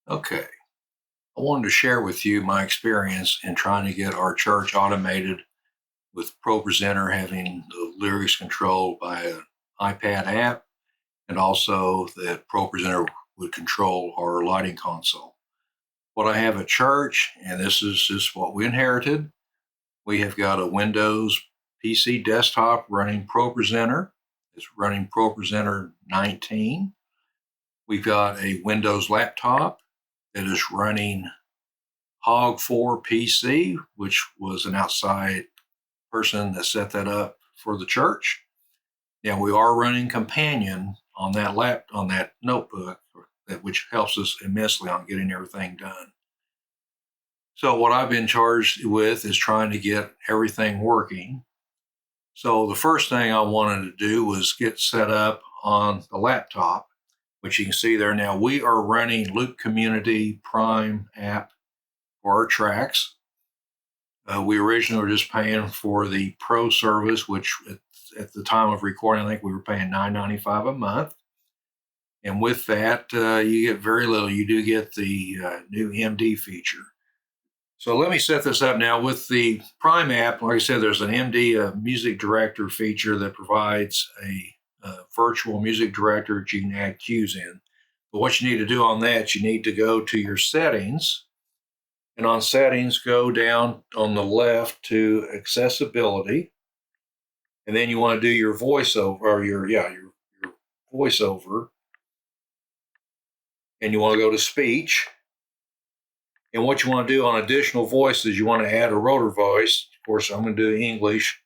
Okay, I wanted to share with you my experience in trying to get our church automated with ProPresenter having the lyrics controlled by an iPad app, and also that ProPresenter would control our lighting console. What I have at church, and this is just what we inherited, we have got a Windows PC desktop running ProPresenter. It's running ProPresenter 19. We've got a Windows laptop that is running HOG4 PC, which was an outside person that set that up for the church. Now we are running Companion on that notebook, which helps us immensely on getting everything done. So what I've been charged with is trying to get everything working. So the first thing I wanted to do was get set up on the laptop, which you can see there now. We are running Loop Community Prime app for our tracks. We originally were just paying for the Pro service, which at the time of recording, I think we were paying $9.95 a month. And with that, you get very little. You do get the new MD feature. So let me set this up now. With the Prime app, like I said, there's an MD, a music director feature that provides a virtual music director that you can add cues in. But what you need to do on that, you need to go to your settings. And on settings, go down on the left to accessibility. And then you want to do your voiceover, or your voiceover. And you want to go to speech. And what you want to do on additional voices, you want to add a rotor voice. Of course, I'm going to do English.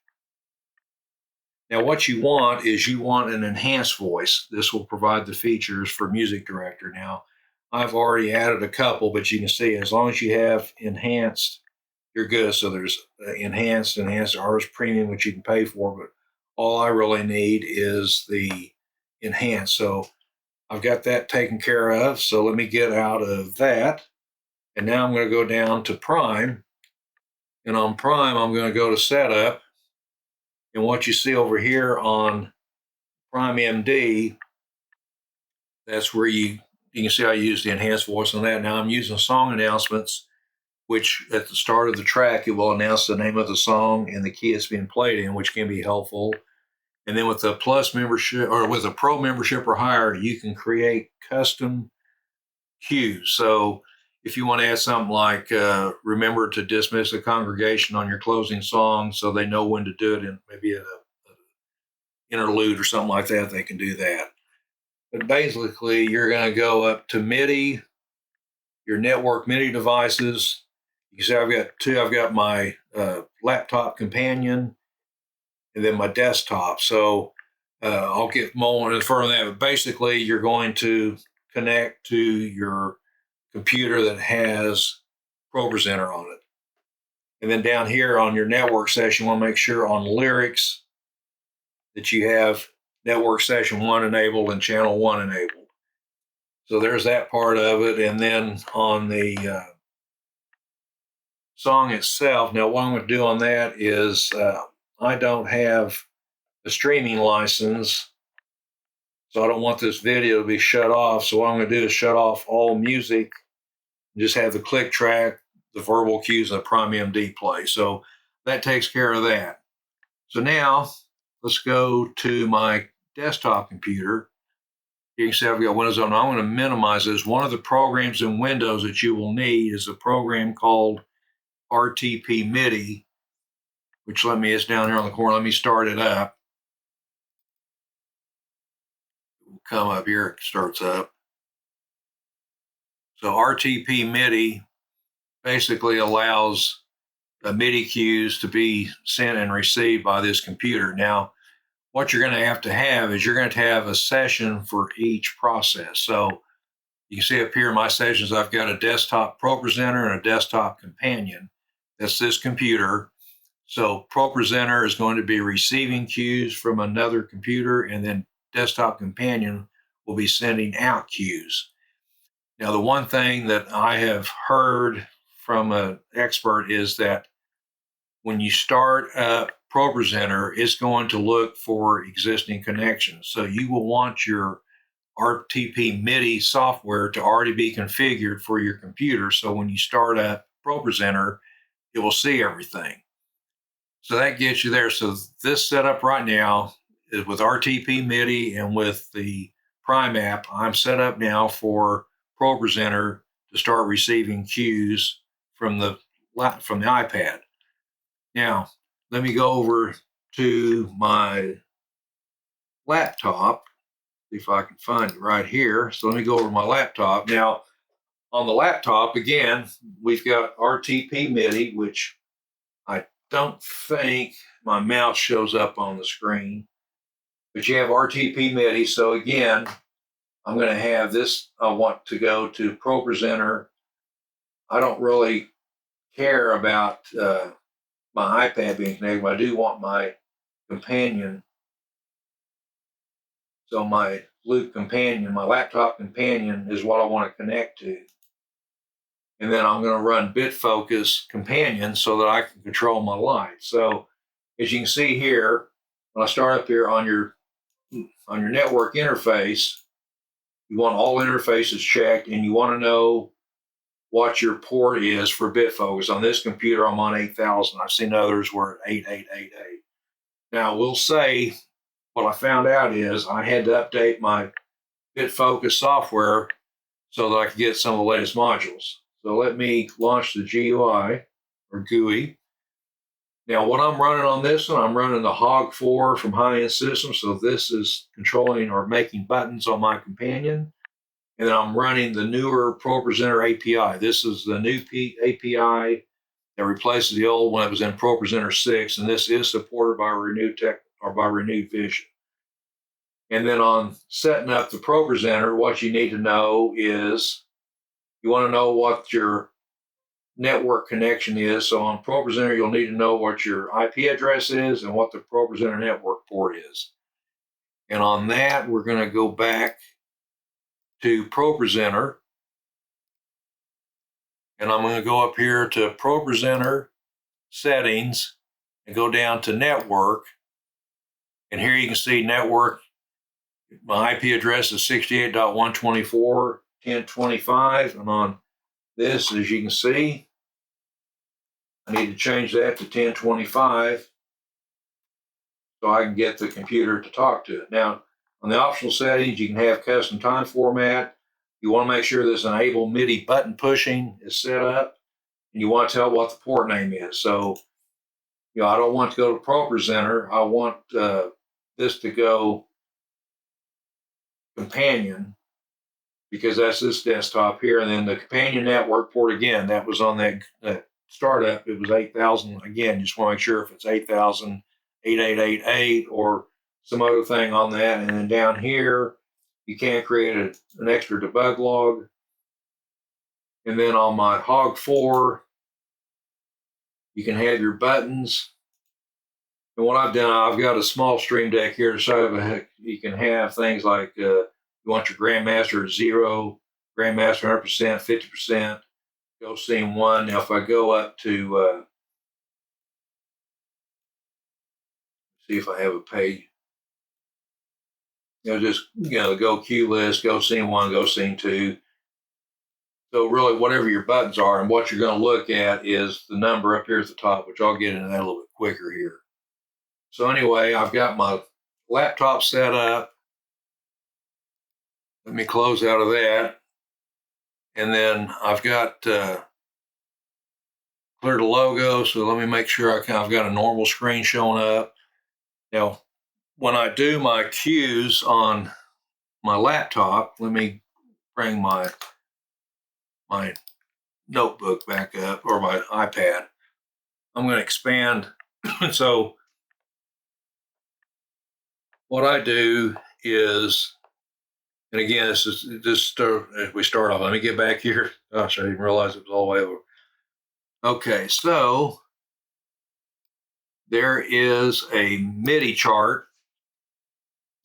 Now, what you want is you want an enhanced voice. This will provide the features for Music Director. Now, I've already added a couple, but you can see as long as you have enhanced, you're good. So there's enhanced, ours premium, which you can pay for, but all I really need is the enhanced. So I've got that taken care of. So let me get out of that. And now I'm going to go down to Prime. And on Prime, I'm going to go to Setup. And what you see over here on Prime MD, that's where you can see I use the enhanced voice on that. Now I'm using song announcements, which at the start of the track, it will announce the name of the song and the key it's being played in, which can be helpful. And then with the Plus membership, or with a Pro membership or higher, you can create custom cues. So if you want to add something like remember to dismiss the congregation on your closing song so they know when to do it, and maybe an interlude or something like that, they can do that. But basically, you're going to go up to MIDI, your network MIDI devices. You see I've got two. I've got my laptop companion and then my desktop. So I'll get more further than that. But basically, you're going to connect to your computer that has ProPresenter on it. And then down here on your network session, you want to make sure on lyrics that you have network session 1 enabled and channel 1 enabled. So there's that part of it. And then on the song itself, now what I'm going to do on that is I don't have a streaming license, so I don't want this video to be shut off. So what I'm going to do is shut off all music and just have the click track, the verbal cues, and the Prime MD play. So that takes care of that. So now let's go to my desktop computer. You can see I've got Windows on. I'm going to minimize this. One of the programs in Windows that you will need is a program called RTP MIDI, which is down here on the corner. Let me start it up. It will come up here. It starts up. So RTP MIDI basically allows MIDI cues to be sent and received by this computer. Now, what you're going to have is you're going to have a session for each process. So you can see up here in my sessions, I've got a desktop ProPresenter and a desktop companion. That's this computer. So ProPresenter is going to be receiving cues from another computer, and then desktop companion will be sending out cues. Now, the one thing that I have heard from an expert is that when you start up ProPresenter, it's going to look for existing connections. So you will want your RTP MIDI software to already be configured for your computer. So when you start up ProPresenter, it will see everything. So that gets you there. So this setup right now is with RTP MIDI and with the Prime app. I'm set up now for ProPresenter to start receiving cues from the iPad. Now, let me go over to my laptop, see if I can find it right here. So let me go over to my laptop. Now, on the laptop, again, we've got RTP MIDI, which I don't think my mouse shows up on the screen, but you have RTP MIDI. So again, I'm going to have this. I want to go to ProPresenter. I don't really care about my iPad being connected, but I do want my companion. So my Loop companion, my laptop companion is what I want to connect to. And then I'm going to run BitFocus companion so that I can control my light. So as you can see here, when I start up here on your network interface, you want all interfaces checked, and you want to know what your port is for BitFocus. On this computer, I'm on 8,000. I've seen others where 8888. Now, we'll say what I found out is I had to update my BitFocus software so that I could get some of the latest modules. So let me launch the GUI or GUI. Now, what I'm running on this one, I'm running the HOG4 from High-End Systems. So this is controlling or making buttons on my companion. And then I'm running the newer ProPresenter API. This is the new API that replaces the old one that was in ProPresenter 6. And this is supported by Renewed Vision. And then on setting up the ProPresenter, what you need to know is you want to know what your network connection is. So on ProPresenter, you'll need to know what your IP address is and what the ProPresenter network port is. And on that, we're going to go back to ProPresenter. And I'm going to go up here to ProPresenter settings and go down to network. And here you can see network. My IP address is 68.124.10.25. And on this, as you can see, I need to change that to 1025 so I can get the computer to talk to it. Now, on the optional settings, you can have custom time format. You want to make sure this enable MIDI button pushing is set up, and you want to tell what the port name is. So, I don't want to go to ProPresenter. I want this to go companion, because that's this desktop here. And then the companion network port, again, that was on that startup. It was 8,000. Again, just want to make sure if it's 8,000, 8888 or some other thing on that. And then down here, you can create an extra debug log. And then on my HOG4, you can have your buttons. And what I've done, I've got a small stream deck here to show you can have things like you want your Grandmaster at 0, Grandmaster 100%, 50%, go scene 1. Now, if I go up to, see if I have a page, just, the go cue list, go scene 1, go scene 2. So really, whatever your buttons are, and what you're going to look at is the number up here at the top, which I'll get into that a little bit quicker here. So anyway, I've got my laptop set up. Let me close out of that. And then I've got cleared the logo. So let me make sure I've got a normal screen showing up. Now, when I do my cues on my laptop, let me bring my notebook back up, or my iPad. I'm going to expand. So what I do is, and again, this is just as we start off. Let me get back here. Gosh, I didn't realize it was all the way over. Okay, so there is a MIDI chart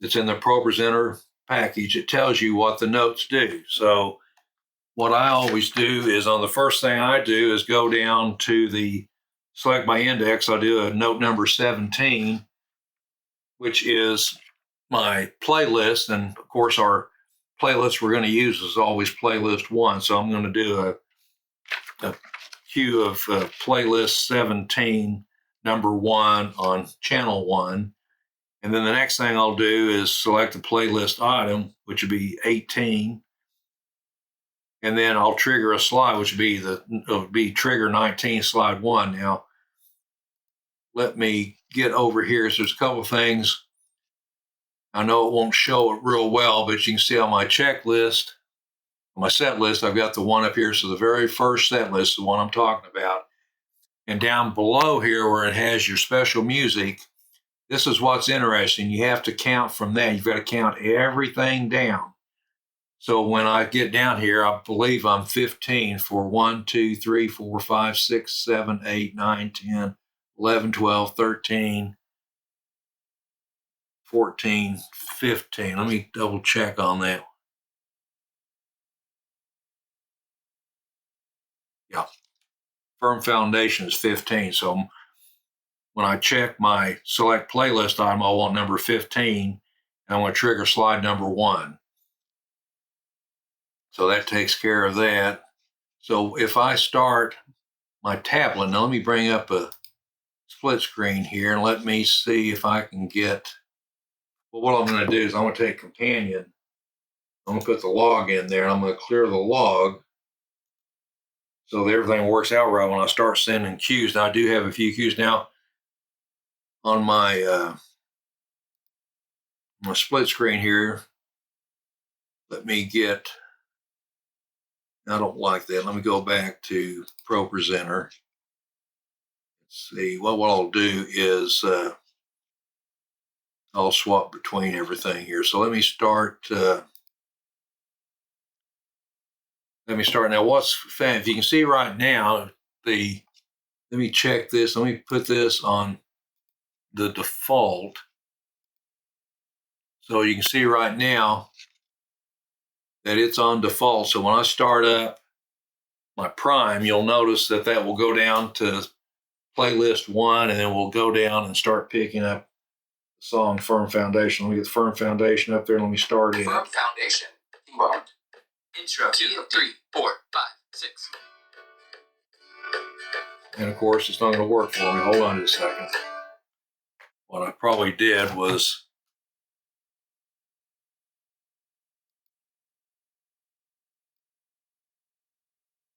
that's in the ProPresenter package. It tells you what the notes do. So what I always do is, on the first thing I do is go down to the select by index. I do a note number 17, which is my playlist. And of course, our playlist we're going to use is always playlist 1. So I'm going to do a queue of playlist 17, number 1 on channel 1. And then the next thing I'll do is select the playlist item, which would be 18. And then I'll trigger a slide, which would be trigger 19, slide 1. Now, let me get over here. So there's a couple of things. I know it won't show it real well, but you can see on my checklist, my set list, I've got the one up here. So the very first set list, the one I'm talking about. And down below here where it has your special music, this is what's interesting. You have to count from that. You've got to count everything down. So when I get down here, I believe I'm 15 for 1, 2, 3, 4, 5, 6, 7, 8, 9, 10, 11, 12, 13, 14, 15. Let me double check on that. Yeah. Firm foundation is 15. So when I check my select playlist item, I want number 15. And I want to trigger slide number 1. So that takes care of that. So if I start my tablet, now let me bring up a split screen here and let me see if I can get, well, what I'm going to do is I'm going to take companion. I'm going to put the log in there and I'm going to clear the log so that everything works out right when I start sending cues. Now I do have a few cues now on my split screen here. Let me get, I don't like that. Let me go back to ProPresenter. Let's see, well, what I'll do is I'll swap between everything here. So let me start now. What's if you can see right now, let me check this. Let me put this on the default. So you can see right now that it's on default. So when I start up my Prime, you'll notice that will go down to playlist 1, and then we'll go down and start picking up the song Firm Foundation. Let me get the Firm Foundation up there. Let me start it. Firm Foundation. Intro 2, 3, 4, 5, 6. And of course, it's not going to work for me. Hold on just a second. What I probably did was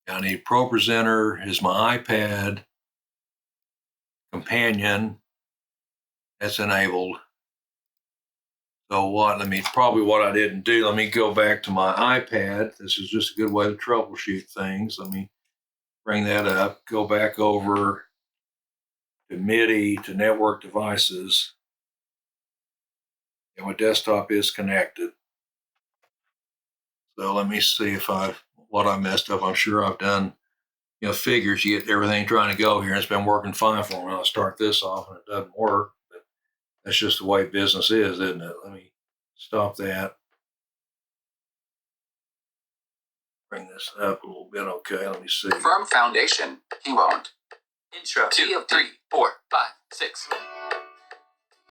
I need ProPresenter is my iPad companion. That's enabled. So what I didn't do, let me go back to my iPad. This is just a good way to troubleshoot things. Let me bring that up, go back over to MIDI, to network devices. And my desktop is connected. So let me see what I messed up. I'm sure I've done, figures. You get everything trying to go here. It's been working fine for me. I'll start this off and it doesn't work. But that's just the way business is, isn't it? Let me stop that. Bring this up a little bit. Okay, let me see. Firm Foundation. He won't. Intro 2, 3, 4, 5, 6.